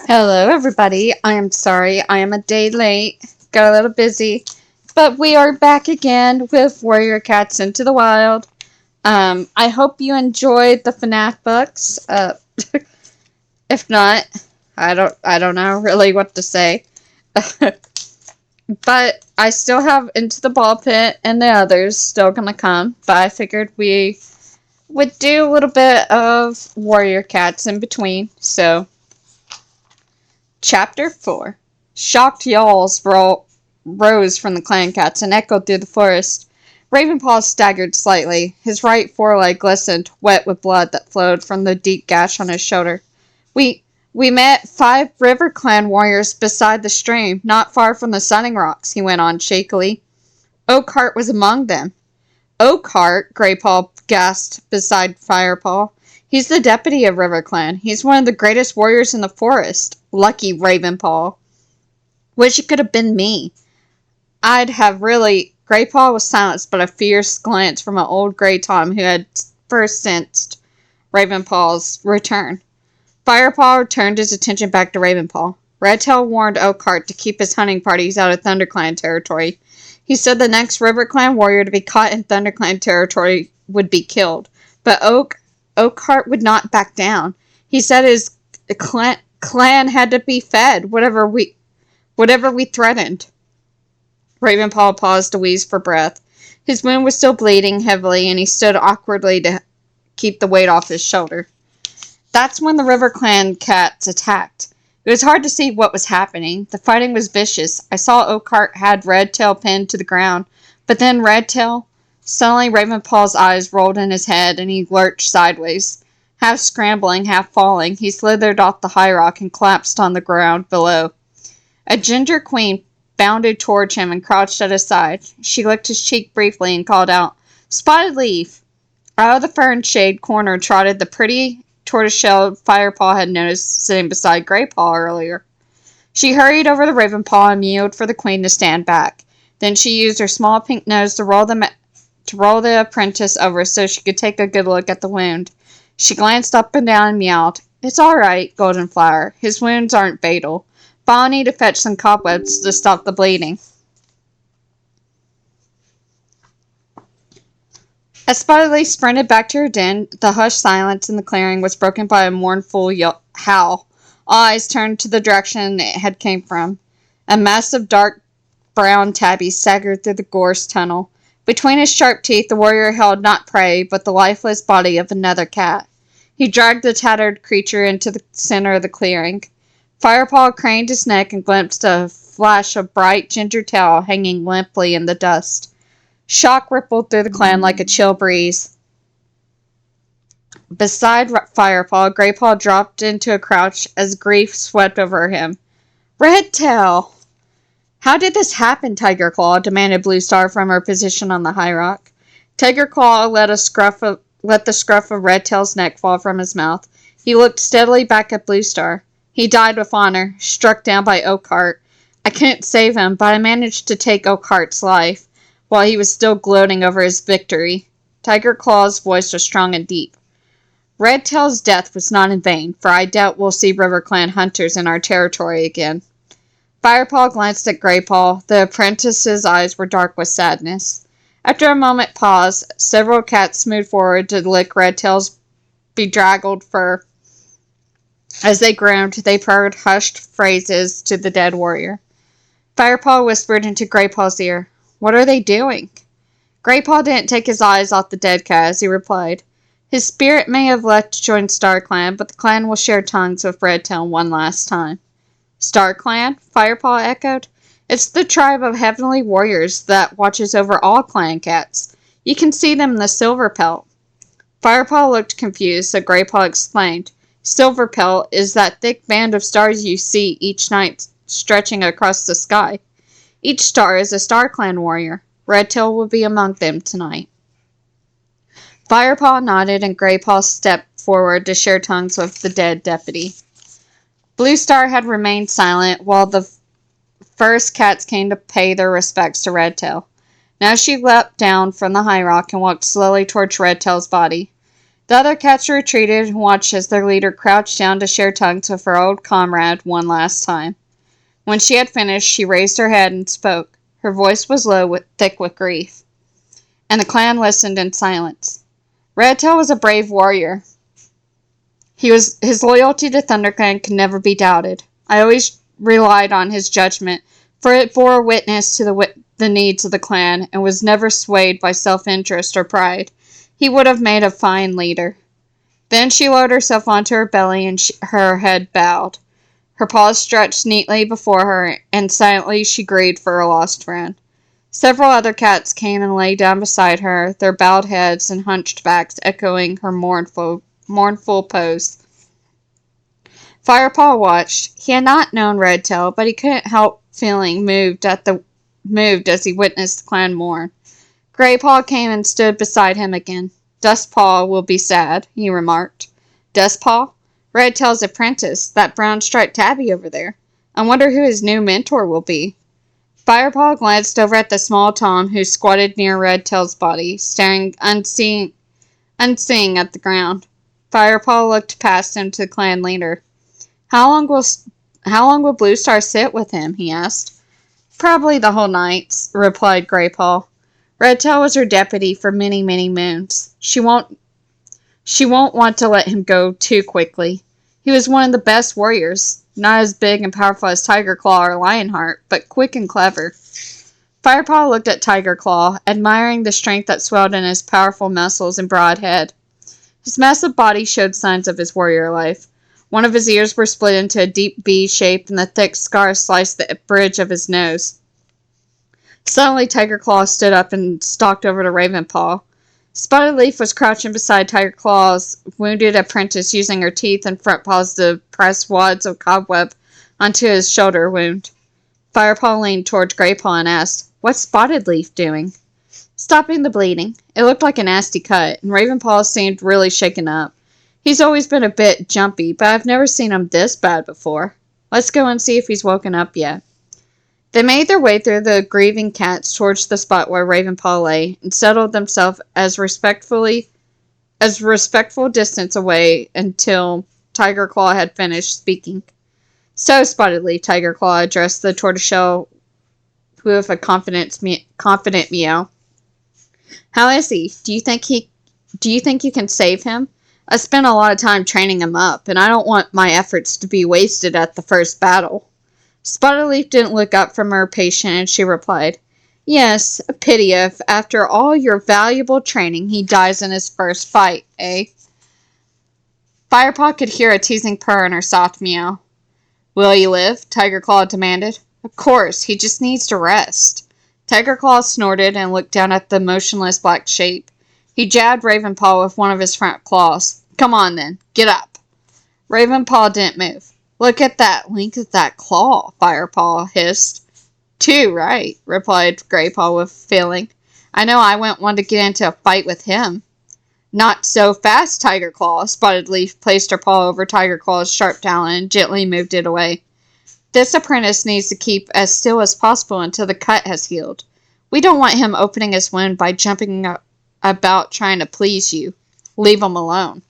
Hello, everybody. I am sorry I am a day late. Got a little busy. But we are back again with Warrior Cats Into the Wild. I hope you enjoyed the FNAF books. If not, I don't know really what to say. But I still have Into the Ball Pit and the others still gonna come. But I figured we would do a little bit of Warrior Cats in between. So, Chapter 4. Shocked yowls rose from the clan cats and echoed through the forest. Ravenpaw staggered slightly. His right foreleg glistened, wet with blood that flowed from the deep gash on his shoulder. We we met 5 River Clan warriors beside the stream, not far from the Sunning Rocks, he went on shakily. Oakheart was among them. Oakheart, Greypaw gasped beside Firepaw. He's the deputy of River Clan. He's one of the greatest warriors in the forest. Lucky Ravenpaw. Wish it could have been me. I'd have really... Greypaw was silenced, but a fierce glance from an old Grey Tom who had first sensed Ravenpaw's return. Firepaw turned his attention back to Ravenpaw. Redtail warned Oakheart to keep his hunting parties out of ThunderClan territory. He said the next River Clan warrior to be caught in ThunderClan territory would be killed. But Oakheart would not back down. He said his clan had to be fed, whatever we threatened. Ravenpaw paused to wheeze for breath. His wound was still bleeding heavily, and he stood awkwardly to keep the weight off his shoulder. That's when the River Clan cats attacked. It was hard to see what was happening. The fighting was vicious. I saw Oakheart had Redtail pinned to the ground, but then Redtail... Suddenly Ravenpaw's eyes rolled in his head, and he lurched sideways. Half scrambling, half falling, he slithered off the high rock and collapsed on the ground below. A ginger queen bounded towards him and crouched at his side. She licked his cheek briefly and called out, "Spotted Leaf!" Out of the fern shade corner trotted the pretty tortoiseshell Firepaw had noticed sitting beside Greypaw earlier. She hurried over to Ravenpaw and mewed for the queen to stand back. Then she used her small pink nose to roll the apprentice over so she could take a good look at the wound. She glanced up and down and meowed. "It's all right, Golden Flower. His wounds aren't fatal. But I'll need to fetch some cobwebs to stop the bleeding." As Spotted Leaf sprinted back to her den, the hushed silence in the clearing was broken by a mournful howl. All eyes turned to the direction it had came from. A massive dark brown tabby staggered through the gorse tunnel. Between his sharp teeth, the warrior held not prey, but the lifeless body of another cat. He dragged the tattered creature into the center of the clearing. Firepaw craned his neck and glimpsed a flash of bright ginger tail hanging limply in the dust. Shock rippled through the clan like a chill breeze. Beside Firepaw, Greypaw dropped into a crouch as grief swept over him. "Redtail!" "How did this happen, Tiger Claw?" demanded Blue Star from her position on the high rock. Tiger Claw let the scruff of Redtail's neck fall from his mouth. He looked steadily back at Blue Star. "He died with honor, struck down by Oakheart. I couldn't save him, but I managed to take Oakheart's life, while he was still gloating over his victory." Tiger Claw's voice was strong and deep. "Redtail's death was not in vain, for I doubt we'll see River Clan hunters in our territory again." Firepaw glanced at Greypaw. The apprentice's eyes were dark with sadness. After a moment pause, several cats moved forward to lick Redtail's bedraggled fur. As they groaned, they purred hushed phrases to the dead warrior. Firepaw whispered into Greypaw's ear, "What are they doing?" Greypaw didn't take his eyes off the dead cat as he replied, "His spirit may have left to join StarClan, but the clan will share tongues with Redtail one last time." "StarClan?" Firepaw echoed. "It's the tribe of heavenly warriors that watches over all clan cats. You can see them in the Silverpelt." Firepaw looked confused, so Greypaw explained. "Silverpelt is that thick band of stars you see each night stretching across the sky. Each star is a StarClan warrior. Redtail will be among them tonight." Firepaw nodded and Greypaw stepped forward to share tongues with the dead deputy. Blue Star had remained silent while the first cats came to pay their respects to Redtail. Now she leapt down from the high rock and walked slowly towards Redtail's body. The other cats retreated and watched as their leader crouched down to share tongues with her old comrade one last time. When she had finished, she raised her head and spoke. Her voice was low, thick with grief, and the clan listened in silence. Redtail was a brave warrior. His loyalty to ThunderClan could never be doubted. I always relied on his judgment, for it bore witness to the needs of the clan and was never swayed by self-interest or pride. He would have made a fine leader. Then she lowered herself onto her belly and her head bowed. Her paws stretched neatly before her, and silently she grieved for her lost friend. Several other cats came and lay down beside her, their bowed heads and hunched backs echoing her mournful pose. Firepaw watched. He had not known Redtail, but he couldn't help feeling moved as he witnessed the clan mourn. Graypaw came and stood beside him again. Dustpaw will be sad, he remarked. Dustpaw? Redtail's apprentice, that brown-striped tabby over there. I wonder who his new mentor will be. Firepaw glanced over at the small Tom who squatted near Redtail's body, staring unseeing at the ground. Firepaw looked past him to the clan leader. How long will Blue Star sit with him? He asked. Probably the whole night, replied Graypaw. Redtail was her deputy for many, many moons. She won't want to let him go too quickly. He was one of the best warriors, not as big and powerful as Tiger Claw or Lionheart, but quick and clever. Firepaw looked at Tiger Claw, admiring the strength that swelled in his powerful muscles and broad head. His massive body showed signs of his warrior life. One of his ears were split into a deep V shape, and the thick scar sliced the bridge of his nose. Suddenly, Tiger Claw stood up and stalked over to Ravenpaw. Spotted Leaf was crouching beside Tiger Claw's wounded apprentice, using her teeth and front paws to press wads of cobweb onto his shoulder wound. Firepaw leaned toward Graypaw and asked, "What's Spotted Leaf doing?" "Stopping the bleeding. It looked like a nasty cut, and Ravenpaw seemed really shaken up. He's always been a bit jumpy, but I've never seen him this bad before. Let's go and see if he's woken up yet." They made their way through the grieving cats towards the spot where Ravenpaw lay, and settled themselves as respectful distance away until Tiger Claw had finished speaking. "So, Spotted Leaf," Tiger Claw addressed the tortoiseshell with a confident meow. "How is he? Do you think you can save him? I spent a lot of time training him up, and I don't want my efforts to be wasted at the first battle." Spotted Leaf didn't look up from her patient, and she replied, "Yes, a pity if, after all your valuable training, he dies in his first fight, eh?" Firepaw could hear a teasing purr in her soft meow. "Will he live?" Tiger Claw demanded. "Of course, he just needs to rest." Tiger Claw snorted and looked down at the motionless black shape. He jabbed Ravenpaw with one of his front claws. "Come on, then. Get up." Ravenpaw didn't move. "Look at that length of that claw," Firepaw hissed. "Too right," replied Graypaw with feeling. "I know I wouldn't want to get into a fight with him." "Not so fast, Tiger Claw." Spotted Leaf placed her paw over Tiger Claw's sharp talon and gently moved it away. "This apprentice needs to keep as still as possible until the cut has healed. We don't want him opening his wound by jumping about trying to please you. Leave him alone."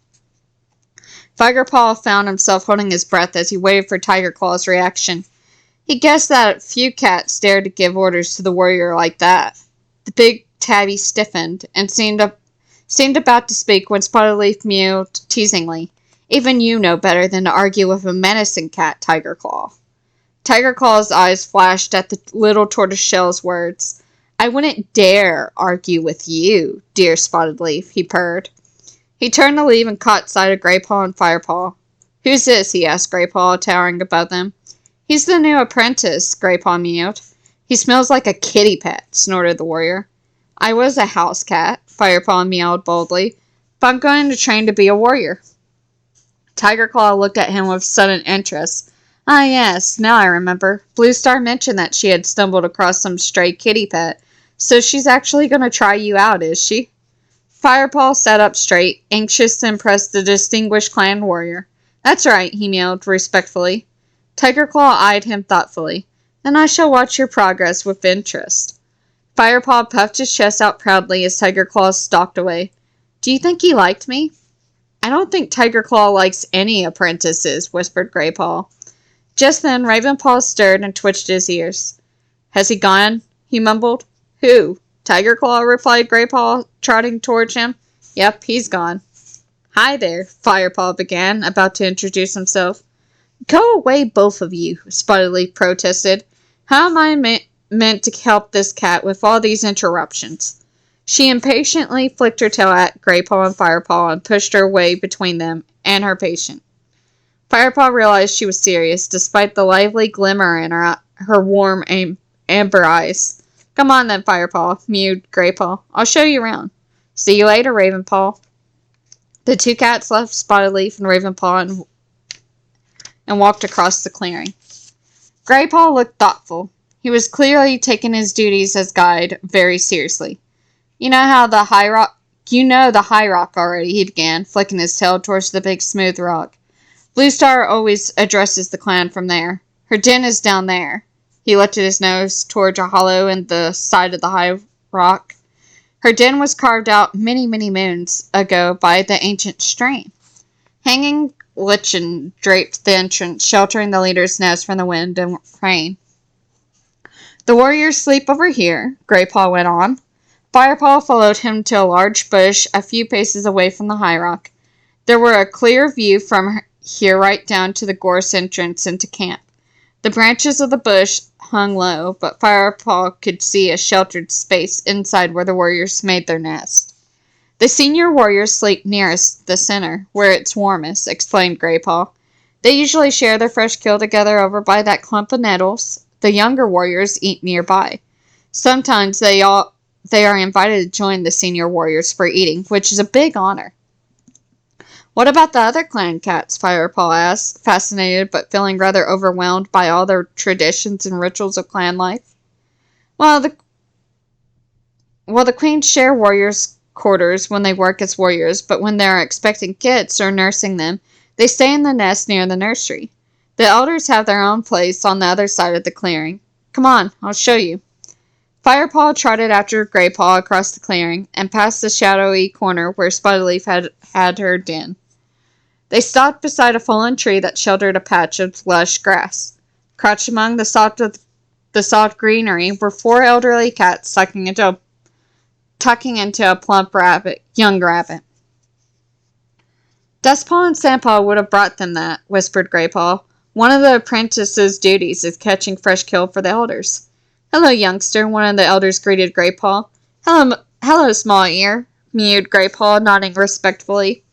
Firepaw found himself holding his breath as he waited for Tiger Claw's reaction. He guessed that few cats dared to give orders to the warrior like that. The big tabby stiffened and seemed about to speak when Spotted Leaf mewed teasingly. "Even you know better than to argue with a menacing cat, Tiger Claw." Tiger Claw's eyes flashed at the little tortoiseshell's words. "I wouldn't dare argue with you, dear Spotted Leaf," he purred. He turned to leave and caught sight of Graypaw and Firepaw. "Who's this?" he asked Graypaw, towering above them. "He's the new apprentice," Graypaw mewed. "He smells like a kitty pet," snorted the warrior. "I was a house cat," Firepaw meowed boldly, "but I'm going to train to be a warrior." Tiger Claw looked at him with sudden interest. "Ah, yes, now I remember. Blue Star mentioned that she had stumbled across some stray kitty pet, so she's actually going to try you out, is she?" Firepaw sat up straight, anxious to impress the distinguished clan warrior. "That's right," he meowed respectfully. Tiger Claw eyed him thoughtfully. "Then I shall watch your progress with interest." Firepaw puffed his chest out proudly as Tiger Claw stalked away. "Do you think he liked me?" I don't think Tiger Claw likes any apprentices, whispered Grey Paw. Just then, Ravenpaw stirred and twitched his ears. Has he gone? He mumbled. Who? Tiger Claw, replied Grey Paw, trotting towards him. Yep, he's gone. Hi there, Firepaw began, about to introduce himself. Go away, both of you, Spotted Leaf protested. How am I meant to help this cat with all these interruptions? She impatiently flicked her tail at Grey Paw and Firepaw and pushed her way between them and her patient. Firepaw realized she was serious, despite the lively glimmer in her warm amber eyes. Come on then, Firepaw, mewed Grey Paw. I'll show you around. See you later, Ravenpaw. The two cats left Spotted Leaf and Ravenpaw and walked across the clearing. Grey Paw looked thoughtful. He was clearly taking his duties as guide very seriously. You know the high rock already, he began, flicking his tail towards the big smooth rock. Bluestar always addresses the clan from there. Her den is down there. He lifted his nose towards a hollow in the side of the high rock. Her den was carved out many, many moons ago by the ancient stream. Hanging lichen draped the entrance, sheltering the leader's nest from the wind and rain. The warriors sleep over here, Grey Paw went on. Firepaw followed him to a large bush a few paces away from the high rock. There were a clear view from here right down to the gorse entrance into camp. The branches of the bush hung low, but Firepaw could see a sheltered space inside where the warriors made their nest. The senior warriors sleep nearest the center, where it's warmest, explained Grey Paw. They usually share their fresh kill together over by that clump of nettles. The younger warriors eat nearby. Sometimes they are invited to join the senior warriors for eating, which is a big honor. What about the other clan cats? Firepaw asked, fascinated but feeling rather overwhelmed by all the traditions and rituals of clan life. Well, the queens share warriors' quarters when they work as warriors, but when they are expecting kids or nursing them, they stay in the nest near the nursery. The elders have their own place on the other side of the clearing. Come on, I'll show you. Firepaw trotted after Grey Paw across the clearing and past the shadowy corner where Spotted Leaf had her den. They stopped beside a fallen tree that sheltered a patch of lush grass. Crouched among the soft greenery were four elderly cats tucking into a plump young rabbit. Dustpaw and Sandpaw would have brought them that, whispered Grey Paw. One of the apprentice's duties is catching fresh kill for the elders. Hello, youngster, one of the elders greeted Grey Paw. Hello, Small Ear, mewed Grey Paw, nodding respectfully.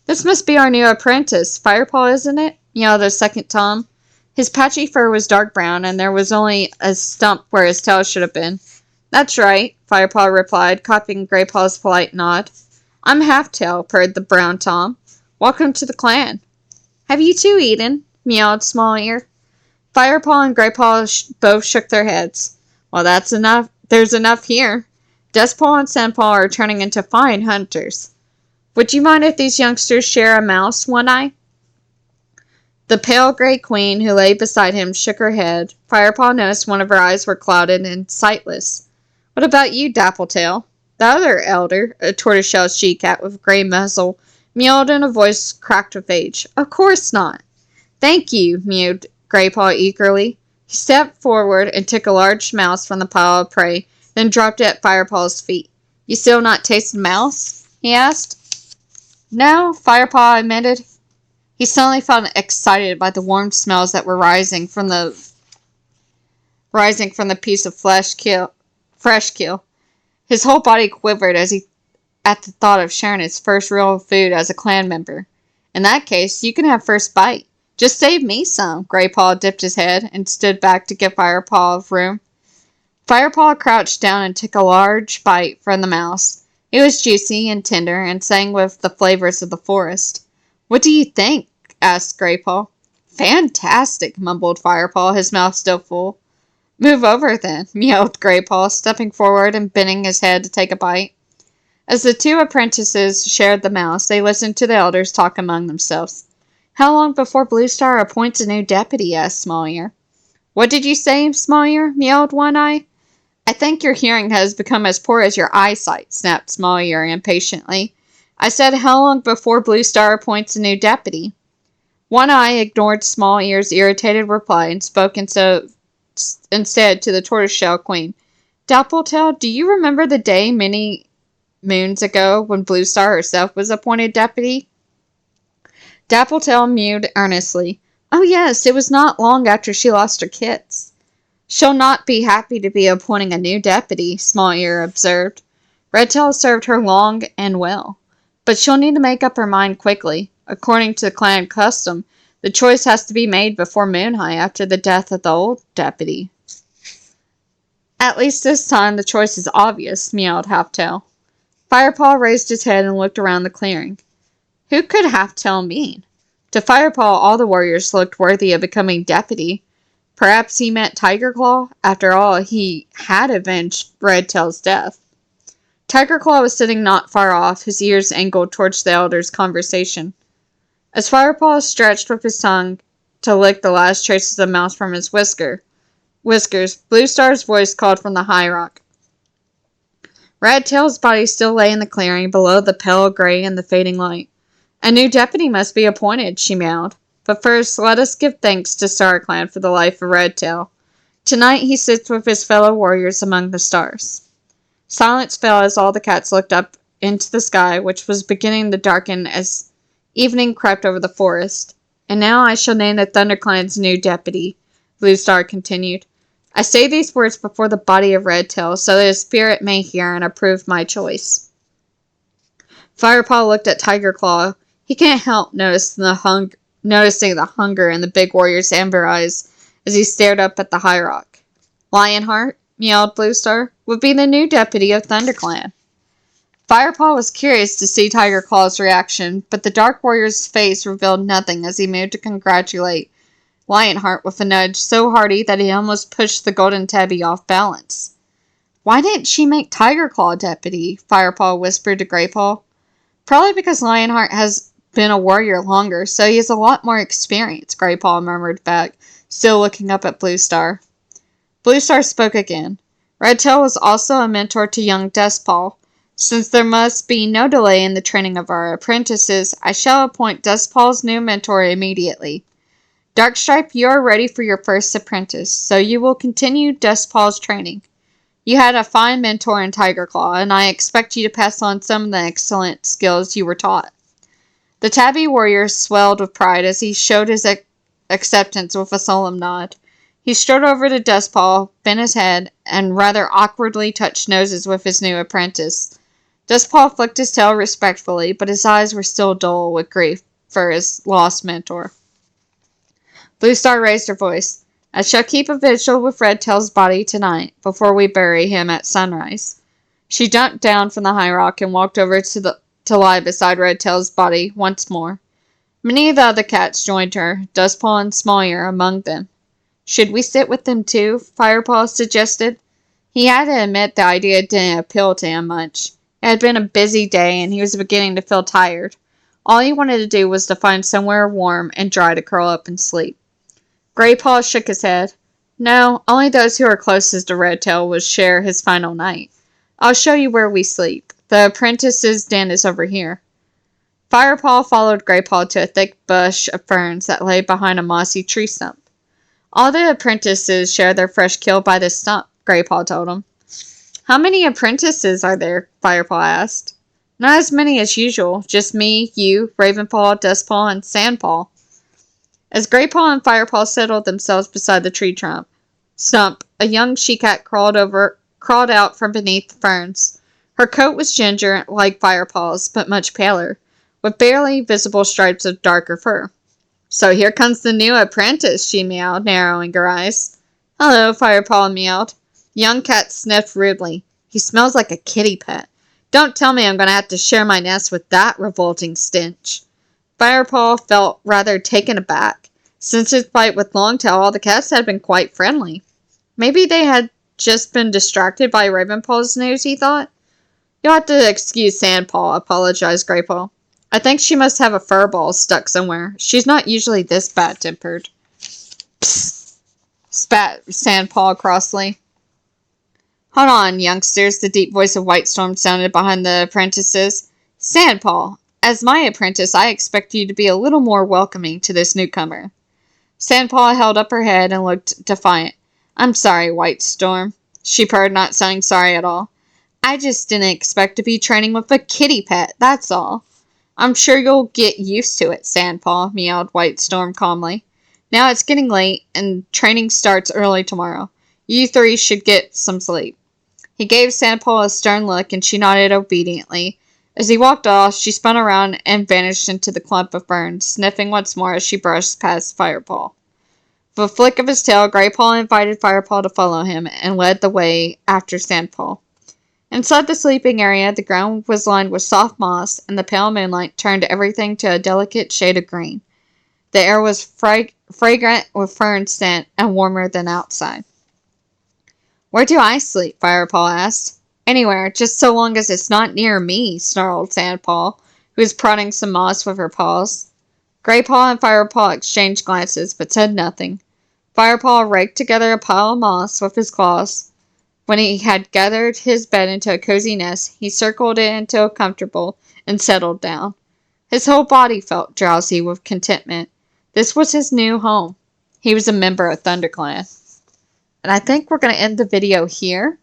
This must be our new apprentice, Firepaw, isn't it? Yelled the second Tom. His patchy fur was dark brown, and there was only a stump where his tail should have been. That's right, Firepaw replied, copying Grey Paw's polite nod. I'm Half-Tail, purred the brown Tom. Welcome to the clan. Have you two eaten? Meowed Small Ear. Firepaw and Grey Paw both shook their heads. Well, that's enough. There's enough here. Dustpaw and Sandpaw are turning into fine hunters. Would you mind if these youngsters share a mouse, One-Eye? The pale gray queen who lay beside him shook her head. Firepaw noticed one of her eyes were clouded and sightless. What about you, Dappletail? The other elder, a tortoiseshell she-cat with a gray muzzle, mewed in a voice cracked with age. Of course not. Thank you, mewed Grey Paw eagerly. He stepped forward and took a large mouse from the pile of prey, then dropped it at Firepaw's feet. You still not tasted mouse? He asked. No, Firepaw admitted. He suddenly felt excited by the warm smells that were rising from the piece of fresh kill. His whole body quivered at the thought of sharing his first real food as a clan member. In that case, you can have first bite. Just save me some. Grey Paw dipped his head and stood back to give Firepaw room. Firepaw crouched down and took a large bite from the mouse. It was juicy and tender and sang with the flavors of the forest. What do you think? Asked Grey Paw. Fantastic, mumbled Firepaw, his mouth still full. Move over then, meowed Grey Paw, stepping forward and bending his head to take a bite. As the two apprentices shared the mouse, they listened to the elders talk among themselves. How long before Bluestar appoints a new deputy? Asked Small Ear. What did you say, Small Ear? Meowed One-Eye. I think your hearing has become as poor as your eyesight, snapped Small Ear impatiently. I said how long before Blue Star appoints a new deputy? One Eye ignored Small Ear's irritated reply and spoke instead to the Tortoiseshell Queen. Dappletail, do you remember the day many moons ago when Blue Star herself was appointed deputy? Dappletail mewed earnestly. Oh yes, it was not long after she lost her kits. She'll not be happy to be appointing a new deputy, Small Ear observed. Redtail served her long and well, but she'll need to make up her mind quickly. According to clan custom, the choice has to be made before Moon High after the death of the old deputy. At least this time the choice is obvious, meowed Halftail. Firepaw raised his head and looked around the clearing. Who could Halftail mean? To Firepaw, all the warriors looked worthy of becoming deputy. Perhaps he meant Tigerclaw? After all, he had avenged Redtail's death. Tigerclaw was sitting not far off, his ears angled towards the elder's conversation. As Firepaw stretched with his tongue to lick the last traces of mouse from his whiskers, Blue Star's voice called from the high rock. Redtail's body still lay in the clearing below the pale gray and the fading light. A new deputy must be appointed, she meowed. But first, let us give thanks to StarClan for the life of Redtail. Tonight he sits with his fellow warriors among the stars. Silence fell as all the cats looked up into the sky, which was beginning to darken as evening crept over the forest. And now I shall name the ThunderClan's new deputy, Blue Star continued. I say these words before the body of Redtail, so that his spirit may hear and approve my choice. Firepaw looked at Tigerclaw. He can't help noticing the hunger in the big warrior's amber eyes as he stared up at the high rock. Lionheart, meowed Blue Star, would be the new deputy of ThunderClan. Firepaw was curious to see Tigerclaw's reaction, but the dark warrior's face revealed nothing as he moved to congratulate Lionheart with a nudge so hearty that he almost pushed the golden tabby off balance. Why didn't she make Tigerclaw deputy? Firepaw whispered to Greypaw. Probably because Lionheart has been a warrior longer, so he has a lot more experience, Greypaw murmured back, still looking up at Blue Star. Blue Star spoke again. Redtail was also a mentor to young Dustpaw. Since there must be no delay in the training of our apprentices, I shall appoint Dustpaw's new mentor immediately. Darkstripe, you are ready for your first apprentice, so you will continue Dustpaw's training. You had a fine mentor in Tigerclaw, and I expect you to pass on some of the excellent skills you were taught. The tabby warrior swelled with pride as he showed his acceptance with a solemn nod. He strode over to Dustpaw, bent his head, and rather awkwardly touched noses with his new apprentice. Dustpaw flicked his tail respectfully, but his eyes were still dull with grief for his lost mentor. Blue Star raised her voice. I shall keep a vigil with Redtail's body tonight, before we bury him at sunrise. She jumped down from the high rock and walked over to lie beside Redtail's body once more. Many of the other cats joined her, Dustpaw and Small Ear among them. Should we sit with them too? Firepaw suggested. He had to admit the idea didn't appeal to him much. It had been a busy day, and he was beginning to feel tired. All he wanted to do was to find somewhere warm and dry to curl up and sleep. Greypaw shook his head. No, only those who are closest to Redtail would share his final night. I'll show you where we sleep. The apprentice's den is over here. Firepaw followed Greypaw to a thick bush of ferns that lay behind a mossy tree stump. All the apprentices share their fresh kill by this stump, Greypaw told him. How many apprentices are there? Firepaw asked. Not as many as usual. Just me, you, Ravenpaw, Dustpaw, and Sandpaw. As Greypaw and Firepaw settled themselves beside the tree stump, a young she-cat crawled out from beneath the ferns. Her coat was ginger, like Firepaw's, but much paler, with barely visible stripes of darker fur. So here comes the new apprentice, she meowed, narrowing her eyes. Hello, Firepaw meowed. Young cat sniffed rudely. He smells like a kitty pet. Don't tell me I'm going to have to share my nest with that revolting stench. Firepaw felt rather taken aback. Since his fight with Longtail, all the cats had been quite friendly. Maybe they had just been distracted by Ravenpaw's news, he thought. You'll have to excuse Sandpaw, apologized Greypaw. I think she must have a fur ball stuck somewhere. She's not usually this bad-tempered. Psst, spat Sandpaw crossly. Hold on, youngsters, the deep voice of Whitestorm sounded behind the apprentices. Sandpaw, as my apprentice, I expect you to be a little more welcoming to this newcomer. Sandpaw held up her head and looked defiant. I'm sorry, White Storm, she purred, not sounding sorry at all. I just didn't expect to be training with a kitty pet, that's all. I'm sure you'll get used to it, Sandpaw, meowed White Storm calmly. Now it's getting late, and training starts early tomorrow. You three should get some sleep. He gave Sandpaw a stern look, and she nodded obediently. As he walked off, she spun around and vanished into the clump of ferns, sniffing once more as she brushed past Firepaw. With a flick of his tail, Graypaw invited Firepaw to follow him, and led the way after Sandpaw. Inside the sleeping area, the ground was lined with soft moss, and the pale moonlight turned everything to a delicate shade of green. The air was fragrant with fern scent and warmer than outside. Where do I sleep? Firepaw asked. Anywhere, just so long as it's not near me, snarled Sandpaw, who was prodding some moss with her paws. Graypaw and Firepaw exchanged glances, but said nothing. Firepaw raked together a pile of moss with his claws. When he had gathered his bed into a cozy nest, he circled it into a comfortable and settled down. His whole body felt drowsy with contentment. This was his new home. He was a member of ThunderClan. And I think we're going to end the video here,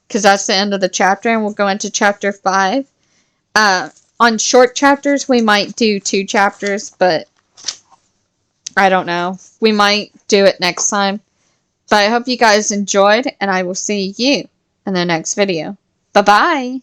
because that's the end of the chapter, and we'll go into chapter 5. On short chapters, we might do 2 chapters, but I don't know. We might do it next time. But I hope you guys enjoyed, and I will see you in the next video. Bye-bye!